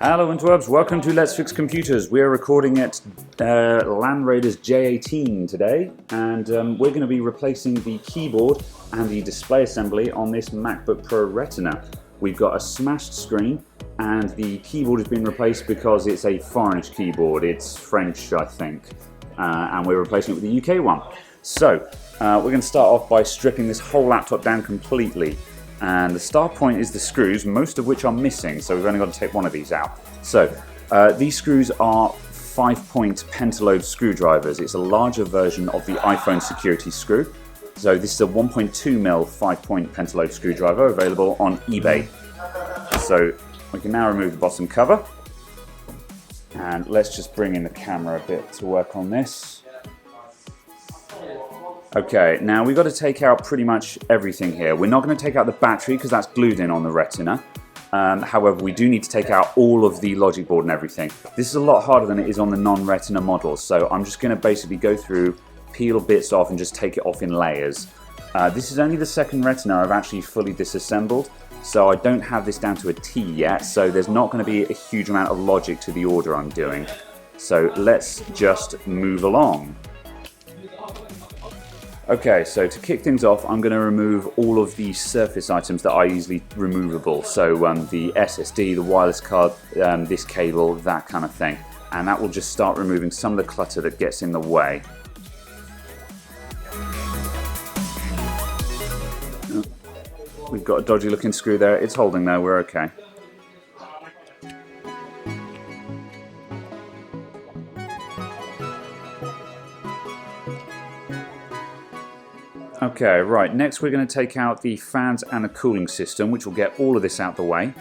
Hello interwebs, welcome to Let's Fix Computers. We're recording at LAN Raiders J18 today, and we're going to be replacing the keyboard and the display assembly on this MacBook Pro Retina. We've got a smashed screen, and the keyboard has been replaced because it's a foreignish keyboard. It's French, I think, and we're replacing it with the UK one. So we're going to start off by stripping this whole laptop down completely. And the start point is the screws, most of which are missing, so we've only got to take one of these out. So these screws are 5-point pentalobe screwdrivers. It's a larger version of the iPhone security screw. So this is a 1.2mm 5-point pentalobe screwdriver available on eBay. So we can now remove the bottom cover. And let's just bring in the camera a bit to work on this. Okay, now we've got to take out pretty much everything here. We're not going to take out the battery because that's glued in on the Retina. However, we do need to take out all of the logic board and everything. This is a lot harder than it is on the non-Retina models, so I'm just going to basically go through, peel bits off and just take it off in layers. This is only the second Retina I've actually fully disassembled, so I don't have this down to a T yet, so there's not going to be a huge amount of logic to the order I'm doing. So let's just move along. Okay, so to kick things off, I'm going to remove all of the surface items that are easily removable. So the SSD, the wireless card, this cable, that kind of thing. And that will just start removing some of the clutter that gets in the way. We've got a dodgy looking screw there. It's holding though, we're okay. Okay, right, next we're going to take out the fans and the cooling system, which will get all of this out the way.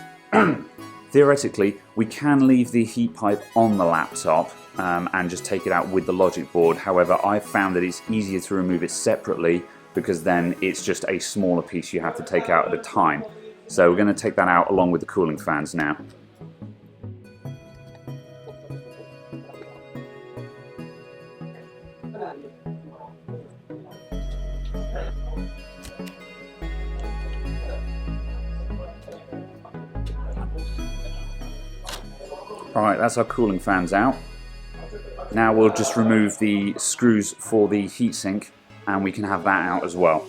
Theoretically, we can leave the heat pipe on the laptop and just take it out with the logic board. However, I've found that it's easier to remove it separately because then it's just a smaller piece you have to take out at a time. So we're going to take that out along with the cooling fans now. Alright, that's our cooling fans out. Now we'll just remove the screws for the heatsink and we can have that out as well.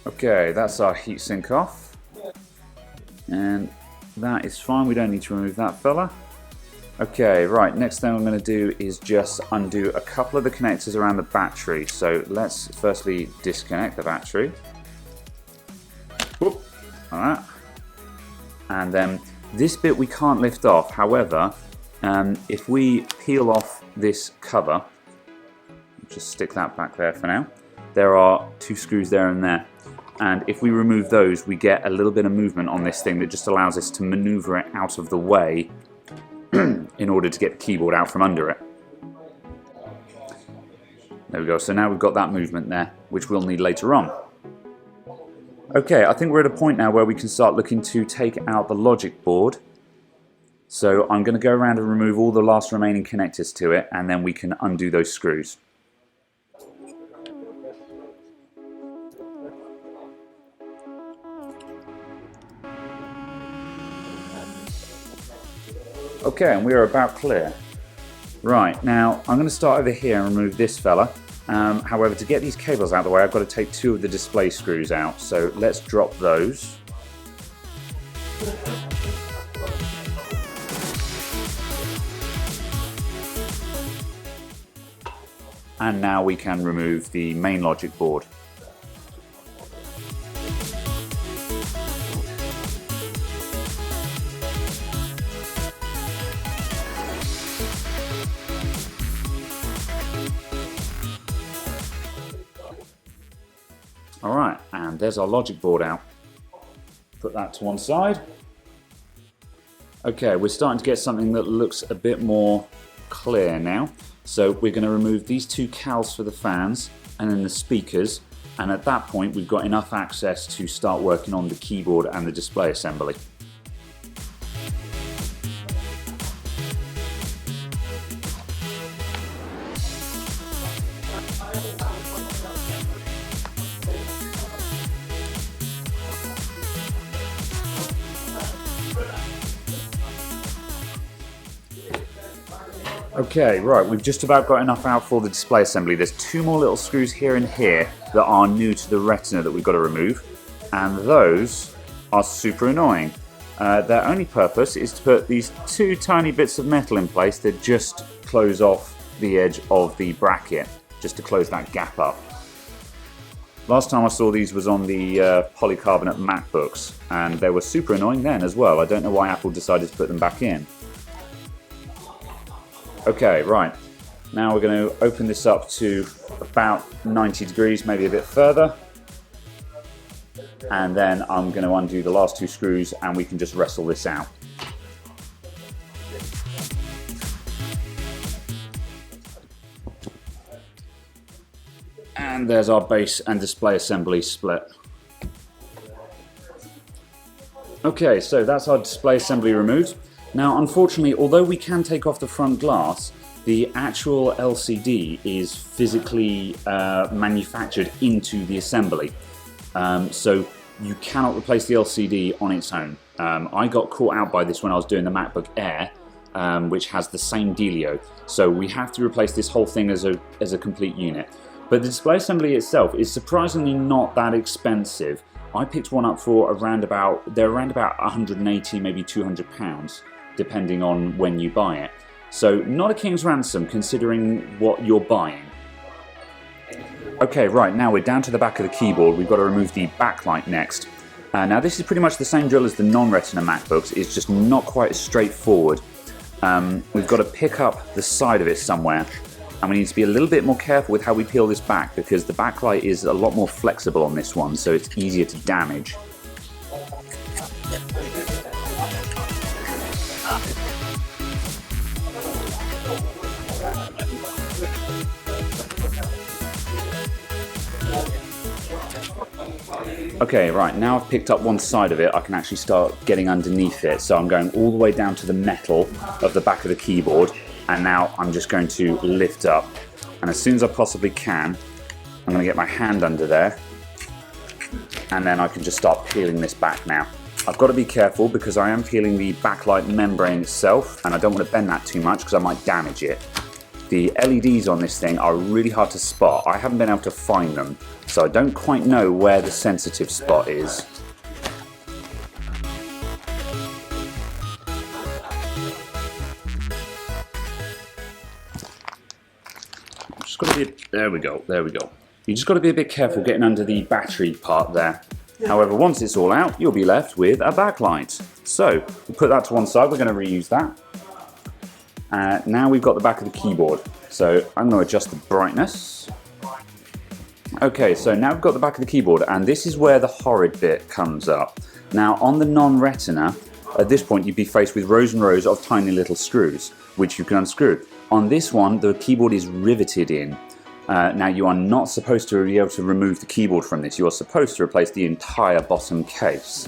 Okay, that's our heatsink off. And that is fine, we don't need to remove that fella. Okay, right, next thing I'm going to do is just undo a couple of the connectors around the battery. So let's firstly disconnect the battery. Whoop, like that. And then this bit we can't lift off. However, if we peel off this cover, just stick that back there for now. There are two screws there and there. And if we remove those, we get a little bit of movement on this thing that just allows us to maneuver it out of the way in order to get the keyboard out from under it. There we go, so now we've got that movement there, which we'll need later on. Okay, I think we're at a point now where we can start looking to take out the logic board. So I'm going to go around and remove all the last remaining connectors to it, and then we can undo those screws. Okay, and we are about clear. Right, now I'm going to start over here and remove this fella. However, to get these cables out of the way, I've got to take two of the display screws out. So let's drop those. And now we can remove the main logic board. Alright, and there's our logic board out. Put that to one side. Okay, we're starting to get something that looks a bit more clear now. So we're going to remove these two cowls for the fans and then the speakers, and at that point we've got enough access to start working on the keyboard and the display assembly. Okay, right, we've just about got enough out for the display assembly. There's two more little screws here and here that are new to the Retina that we've got to remove, and those are super annoying. Their only purpose is to put these two tiny bits of metal in place that just close off the edge of the bracket, just to close that gap up. Last time I saw these was on the polycarbonate MacBooks, and they were super annoying then as well. I don't know why Apple decided to put them back in. Okay, right, now we're going to open this up to about 90 degrees, maybe a bit further. And then I'm going to undo the last two screws and we can just wrestle this out. And there's our base and display assembly split. Okay, so that's our display assembly removed. Now, unfortunately, although we can take off the front glass, the actual LCD is physically manufactured into the assembly. So you cannot replace the LCD on its own. I got caught out by this when I was doing the MacBook Air, which has the same dealio. So we have to replace this whole thing as a complete unit. But the display assembly itself is surprisingly not that expensive. I picked one up for they're around about 180, maybe £200, depending on when you buy it. So not a king's ransom considering what you're buying. Okay, right, now we're down to the back of the keyboard. We've got to remove the backlight next. Now this is pretty much the same drill as the non-Retina MacBooks, it's just not quite as straightforward. We've got to pick up the side of it somewhere, and we need to be a little bit more careful with how we peel this back because the backlight is a lot more flexible on this one, so it's easier to damage. Okay, right, now I've picked up one side of it, I can actually start getting underneath it. So I'm going all the way down to the metal of the back of the keyboard, and now I'm just going to lift up. And as soon as I possibly can, I'm going to get my hand under there, and then I can just start peeling this back now. I've got to be careful because I am peeling the backlight membrane itself, and I don't want to bend that too much because I might damage it. The LEDs on this thing are really hard to spot. I haven't been able to find them, so I don't quite know where the sensitive spot is. Just got to be, there we go. You just got to be a bit careful getting under the battery part there. However, once it's all out, you'll be left with a backlight. So, we'll put that to one side, we're going to reuse that. Now we've got the back of the keyboard, so I'm going to adjust the brightness. Okay, so now we've got the back of the keyboard, and this is where the horrid bit comes up. Now on the non-Retina, at this point you'd be faced with rows and rows of tiny little screws, which you can unscrew. On this one, the keyboard is riveted in. Now you are not supposed to be able to remove the keyboard from this, you are supposed to replace the entire bottom case.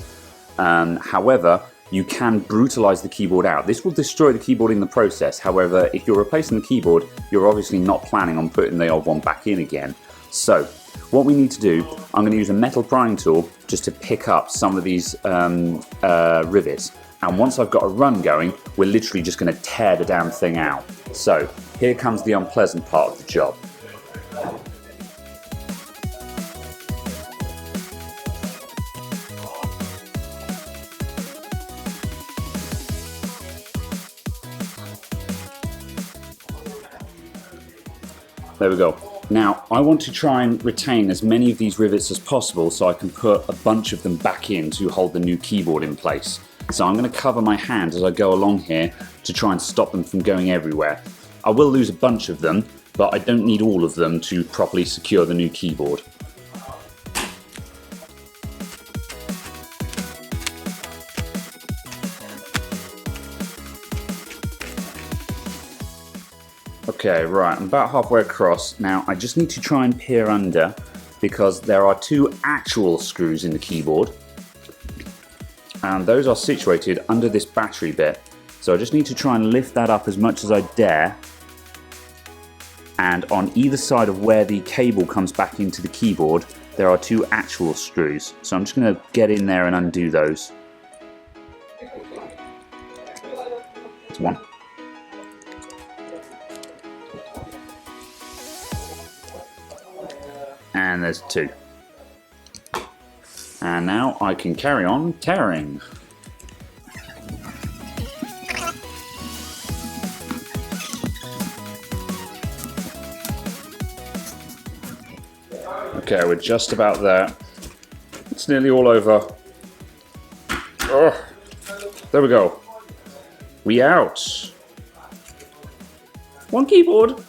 However, you can brutalize the keyboard out. This will destroy the keyboard in the process. However, if you're replacing the keyboard, you're obviously not planning on putting the old one back in again. So, what we need to do, I'm going to use a metal prying tool just to pick up some of these rivets. And once I've got a run going, we're literally just going to tear the damn thing out. So, here comes the unpleasant part of the job. There we go. Now, I want to try and retain as many of these rivets as possible so I can put a bunch of them back in to hold the new keyboard in place. So I'm going to cover my hand as I go along here to try and stop them from going everywhere. I will lose a bunch of them, but I don't need all of them to properly secure the new keyboard. Okay, right, I'm about halfway across. Now, I just need to try and peer under because there are two actual screws in the keyboard. And those are situated under this battery bit. So I just need to try and lift that up as much as I dare. And on either side of where the cable comes back into the keyboard, there are two actual screws. So I'm just going to get in there and undo those. That's one. And there's 2. And now I can carry on tearing. Okay, we're just about there. It's nearly all over. Oh, there we go. We out. One keyboard.